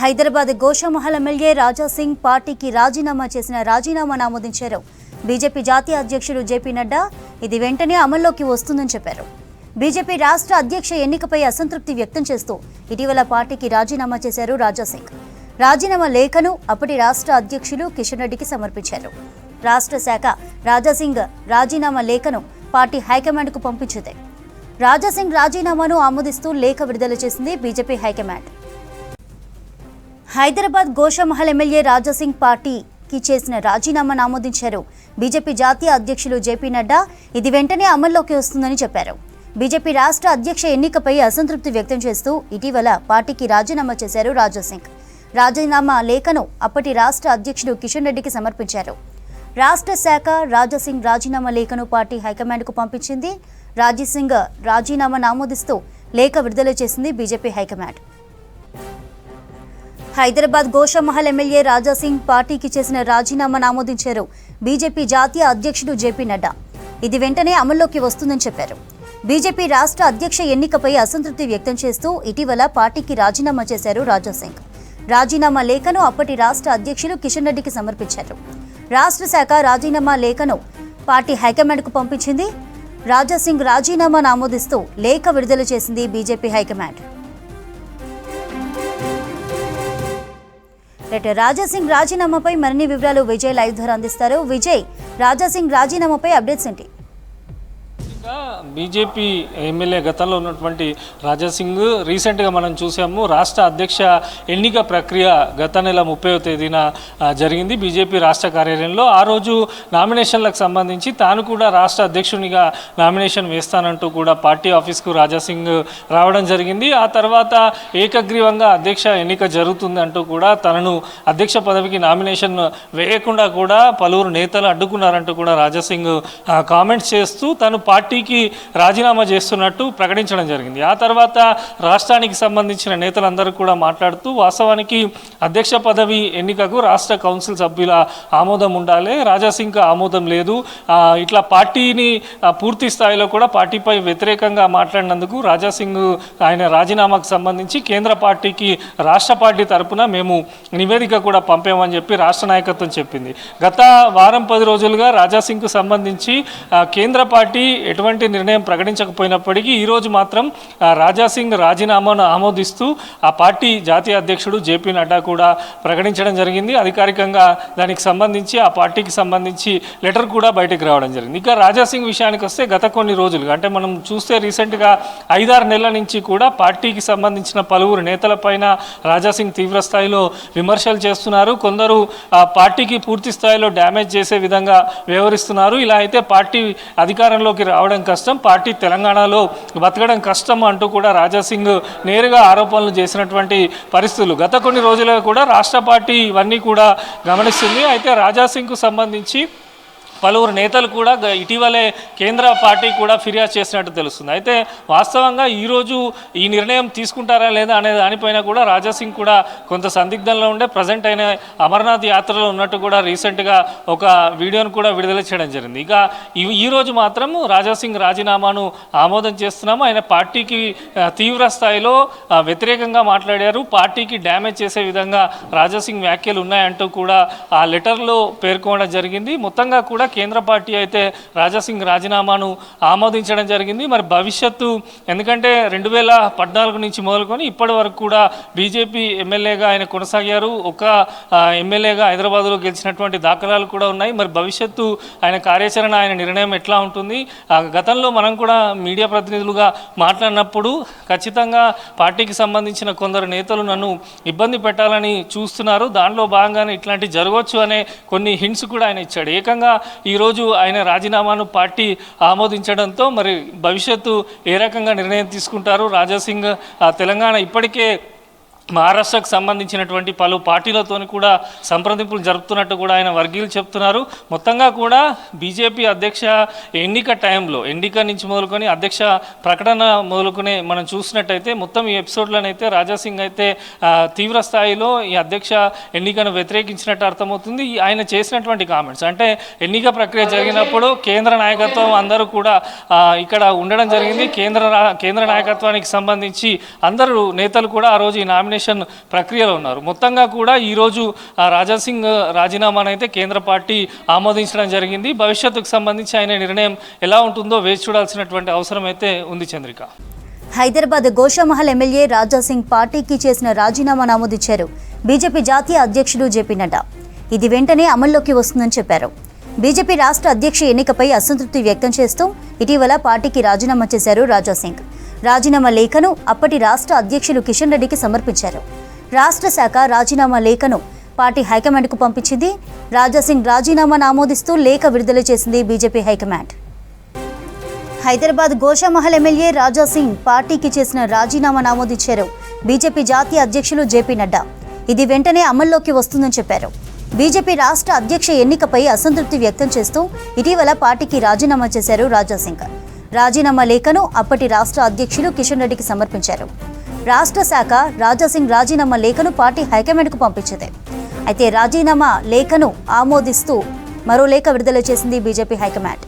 Hyderabad Goshamahal MLA Raja Singh పార్టీకి రాజీనామాను ఆమోదించారు. BJP జాతీయ అధ్యక్షుడు జేపీ నడ్డా ఇది వెంటనే అమల్లోకి వస్తుందని చెప్పారు. బీజేపీ రాష్ట్ర అధ్యక్ష ఎన్నికపై అసంతృప్తి వ్యక్తం చేస్తూ ఇటీవల పార్టీకి రాజీనామా చేశారు రాజా సింగ్. రాజీనామా లేఖను అప్పటి రాష్ట్ర అధ్యక్షులు కిషన్ రెడ్డికి సమర్పించారు. రాష్ట్ర శాఖ రాజా సింగ్ రాజీనామా లేఖను పార్టీ హైకమాండ్కు పంపించింది. రాజా సింగ్ రాజీనామాను ఆమోదిస్తూ లేఖ విడుదల చేసింది BJP high command. Hyderabad Goshamahal MLA Raja Singh పార్టీకి చేసిన రాజీనామాను ఆమోదించారు. బీజేపీ జాతీయ అధ్యక్షులు జేపీ నడ్డా ఇది వెంటనే అమల్లోకి వస్తుందని చెప్పారు. బీజేపీ రాష్ట్ర అధ్యక్ష ఎన్నికపై అసంతృప్తి వ్యక్తం చేస్తూ ఇటీవల పార్టీకి రాజీనామా చేశారు రాజా సింగ్. రాజీనామా లేఖను అప్పటి రాష్ట్ర అధ్యక్షుడు కిషన్ రెడ్డికి సమర్పించారు. రాష్ట్ర శాఖ రాజా సింగ్ రాజీనామా లేఖను పార్టీ హైకమాండ్కు పంపించింది. రాజా సింగ్ రాజీనామాను ఆమోదిస్తూ లేఖ విడుదల చేసింది BJP high command. Hyderabad Goshamahal MLA Raja Singh పార్టీకి చేసిన రాజీనామాను ఆమోదించారు. బీజేపీ జాతీయ అధ్యక్షుడు జేపీ నడ్డా ఇది వెంటనే అమల్లోకి వస్తుందని చెప్పారు. బీజేపీ రాష్ట్ర అధ్యక్ష ఎన్నికపై అసంతృప్తి వ్యక్తం చేస్తూ ఇటీవల పార్టీకి రాజీనామా చేశారు రాజా సింగ్. రాజీనామా లేఖను అప్పటి రాష్ట్ర అధ్యక్షులు కిషన్ రెడ్డికి సమర్పించారు. రాష్ట్ర శాఖ రాజీనామా లేఖను పార్టీ హైకమాండ్కు పంపించింది. రాజా సింగ్ రాజీనామాను ఆమోదిస్తూ లేఖ విడుదల చేసింది బీజేపీ హైకమాండ్. రాజా సింగ్ రాజీనామాపై మరిన్ని వివరాలు విజయ్ లైవ్ ద్వారా అందిస్తారు. విజయ్, రాజా సింగ్ రాజీనామాపై అప్డేట్స్ ఏంటి? బీజేపీ ఎమ్మెల్యే గతంలో ఉన్నటువంటి రాజా సింగ్ రీసెంట్గా మనం చూసాము. రాష్ట్ర అధ్యక్ష ఎన్నిక ప్రక్రియ గత నెల 30వ తేదీన జరిగింది బీజేపీ రాష్ట్ర కార్యాలయంలో. ఆ రోజు నామినేషన్లకు సంబంధించి తాను కూడా రాష్ట్ర అధ్యక్షునిగా నామినేషన్ వేస్తానంటూ కూడా పార్టీ ఆఫీస్కు రాజా సింగ్ రావడం జరిగింది. ఆ తర్వాత ఏకగ్రీవంగా అధ్యక్ష ఎన్నిక జరుగుతుంది అంటూ కూడా తనను అధ్యక్ష పదవికి నామినేషన్ వేయకుండా కూడా పలువురు నేతలు అడ్డుకున్నారంటూ కూడా రాజా సింగ్ కామెంట్స్ చేస్తూ తను పార్టీకి రాజీనామా చేస్తున్నట్టు ప్రకటించడం జరిగింది. ఆ తర్వాత రాష్ట్రానికి సంబంధించిన నేతలందరూ కూడా మాట్లాడుతూ వాస్తవానికి అధ్యక్ష పదవి ఎన్నికకు రాష్ట్ర కౌన్సిల్ సభ్యుల ఆమోదం ఉండాలి, రాజా సింగ్ ఆమోదం లేదు, ఇట్లా పార్టీని పూర్తి స్థాయిలో కూడా పార్టీపై వ్యతిరేకంగా మాట్లాడినందుకు రాజా సింగ్ ఆయన రాజీనామాకు సంబంధించి కేంద్ర పార్టీకి రాష్ట్ర పార్టీ తరఫున మేము నివేదిక కూడా పంపామని చెప్పి రాష్ట్ర నాయకత్వం చెప్పింది. గత వారం 10 రోజులుగా రాజా సింగ్కు సంబంధించి కేంద్ర పార్టీ ఎటువంటి నిర్ణయం ప్రకటించకపోయినప్పటికీ ఈరోజు మాత్రం రాజా సింగ్ రాజీనామాను ఆమోదిస్తూ ఆ పార్టీ జాతీయ అధ్యక్షుడు జేపీ నడ్డా కూడా ప్రకటించడం జరిగింది. అధికారికంగా దానికి సంబంధించి ఆ పార్టీకి సంబంధించి లెటర్ కూడా బయటకు రావడం జరిగింది. ఇక రాజా సింగ్ విషయానికి వస్తే గత కొన్ని రోజులుగా అంటే మనం చూస్తే రీసెంట్గా 5-6 నెలల నుంచి కూడా పార్టీకి సంబంధించిన పలువురు నేతలపైన రాజా సింగ్ తీవ్ర స్థాయిలో విమర్శలు చేస్తున్నారు. కొందరు పార్టీకి పూర్తి స్థాయిలో డ్యామేజ్ చేసే విధంగా వ్యవహరిస్తున్నారు. ఇలా అయితే పార్టీ అధికారంలోకి రావడం కష్టం, పార్టీ తెలంగాణలో బతకడం కష్టం అంటూ కూడా రాజా సింగ్ నేరుగా ఆరోపణలు చేసినటువంటి పరిస్థితులు గత కొన్ని రోజులుగా కూడా రాష్ట్ర పార్టీ ఇవన్నీ కూడా గమనిస్తుంది. అయితే రాజా సింగ్కు సంబంధించి పలువురు నేతలు కూడా ఇటీవలే కేంద్ర పార్టీ కూడా ఫిర్యాదు చేసినట్టు తెలుస్తుంది. అయితే వాస్తవంగా ఈరోజు ఈ నిర్ణయం తీసుకుంటారా లేదా అనే దానిపైన కూడా రాజా సింగ్ కూడా కొంత సందిగ్ధంలో ఉండే ప్రజెంట్ అయిన అమర్నాథ్ యాత్రలో ఉన్నట్టు కూడా రీసెంట్గా ఒక వీడియోను కూడా విడుదల చేయడం జరిగింది. ఇక ఈరోజు మాత్రం రాజా సింగ్ రాజీనామాను ఆమోదం చేస్తున్నాము. ఆయన పార్టీకి తీవ్ర స్థాయిలో వ్యతిరేకంగా మాట్లాడారు, పార్టీకి డ్యామేజ్ చేసే విధంగా రాజా సింగ్ వ్యాఖ్యలు ఉన్నాయంటూ కూడా ఆ లెటర్లో పేర్కొనడం జరిగింది. మొత్తంగా కూడా కేంద్ర పార్టీ అయితే రాజా సింగ్ రాజీనామాను ఆమోదించడం జరిగింది. మరి భవిష్యత్తు ఎందుకంటే 2014 నుంచి మొదలుకొని ఇప్పటి వరకు కూడా బీజేపీ ఎమ్మెల్యేగా ఆయన కొనసాగారు. ఒక ఎమ్మెల్యేగా హైదరాబాద్లో గెలిచినటువంటి దాఖలాలు కూడా ఉన్నాయి. మరి భవిష్యత్తు ఆయన కార్యాచరణ, ఆయన నిర్ణయం ఎట్లా ఉంటుంది? గతంలో మనం కూడా మీడియా ప్రతినిధులుగా మాట్లాడినప్పుడు ఖచ్చితంగా పార్టీకి సంబంధించిన కొందరు నేతలు నన్ను ఇబ్బంది పెట్టాలని చూస్తున్నారు, దానిలో భాగంగానే ఇట్లాంటి జరగవచ్చు అనే కొన్ని హింట్స్ కూడా ఆయన ఇచ్చాడు. ఏకంగా ఈరోజు ఆయన రాజీనామాను పార్టీ ఆమోదించడంతో మరి భవిష్యత్తు ఏ రకంగా నిర్ణయం తీసుకుంటారు? రాజా సింగ్ తెలంగాణ ఇప్పటికే మహారాష్ట్రకు సంబంధించినటువంటి పలు పార్టీలతో కూడా సంప్రదింపులు జరుపుతున్నట్టు కూడా ఆయన వర్గీయులు చెప్తున్నారు. మొత్తంగా కూడా బీజేపీ అధ్యక్ష ఎన్నిక టైంలో ఎన్నిక నుంచి మొదలుకొని అధ్యక్ష ప్రకటన మొదలుకొని మనం చూసినట్టయితే మొత్తం ఈ ఎపిసోడ్లోనైతే రాజా సింగ్ అయితే తీవ్ర స్థాయిలో ఈ అధ్యక్ష ఎన్నికను వ్యతిరేకించినట్టు అర్థమవుతుంది. ఆయన చేసినటువంటి కామెంట్స్ అంటే ఎన్నిక ప్రక్రియ జరిగినప్పుడు కేంద్ర నాయకత్వం అందరూ కూడా ఇక్కడ ఉండడం జరిగింది. కేంద్ర నాయకత్వానికి సంబంధించి అందరూ నేతలు కూడా ఆ రోజు ఈ నామినేషన్ నామినేషన్ ప్రక్రియలో ఉన్నారు. మొత్తంగా కూడా ఈరోజు రాజాసింగ్ రాజీనామాను అయితే కేంద్ర పార్టీ ఆమోదించడం జరిగింది. భవిష్యత్తుకు సంబంధించి ఆయన నిర్ణయం ఎలా ఉంటుందో వేచి చూడాల్సినటువంటి అవసరం అయితే ఉంది చంద్రిక. హైదరాబాద్ గోషామహల్ ఎమ్మెల్యే రాజాసింగ్ పార్టీకి చేసిన రాజీనామాను ఆమోదించారు బీజేపీ జాతీయ అధ్యక్షుడు జేపీ నడ్డా. ఇది వెంటనే అమల్లోకి వస్తుందని చెప్పారు. బీజేపీ రాష్ట్ర అధ్యక్ష ఎన్నికపై అసంతృప్తి వ్యక్తం చేస్తూ ఇటీవల పార్టీకి రాజీనామా చేశారు రాజాసింగ్. రాజీనామా లేఖను అప్పటి రాష్ట్ర అధ్యక్షులు కిషన్ రెడ్డికి సమర్పించారు. రాష్ట్ర శాఖ రాజీనామా లేఖను పార్టీ హైకమాండ్కు పంపించింది. రాజాసింగ్ రాజీనామాను ఆమోదిస్తూ లేఖ విడుదల చేసింది BJP high command. Hyderabad Goshamahal MLA Raja Singh పార్టీకి చేసిన రాజీనామాను ఆమోదించారు బీజేపీ జాతీయ అధ్యక్షులు జేపీ నడ్డా. ఇది వెంటనే అమల్లోకి వస్తుందని చెప్పారు. బీజేపీ రాష్ట్ర అధ్యక్ష ఎన్నికపై అసంతృప్తి వ్యక్తం చేస్తూ ఇటీవల పార్టీకి రాజీనామా చేశారు రాజాసింగ్. రాజీనామా లేఖను అప్పటి రాష్ట్ర అధ్యక్షులు కిషన్ రెడ్డికి సమర్పించారు. రాష్ట్ర శాఖ రాజాసింగ్ రాజీనామా లేఖను పార్టీ హైకమాండ్కు పంపించింది. అయితే రాజీనామా లేఖను ఆమోదిస్తూ మరో లేఖ విడుదల చేసింది బీజేపీ హైకమాండ్.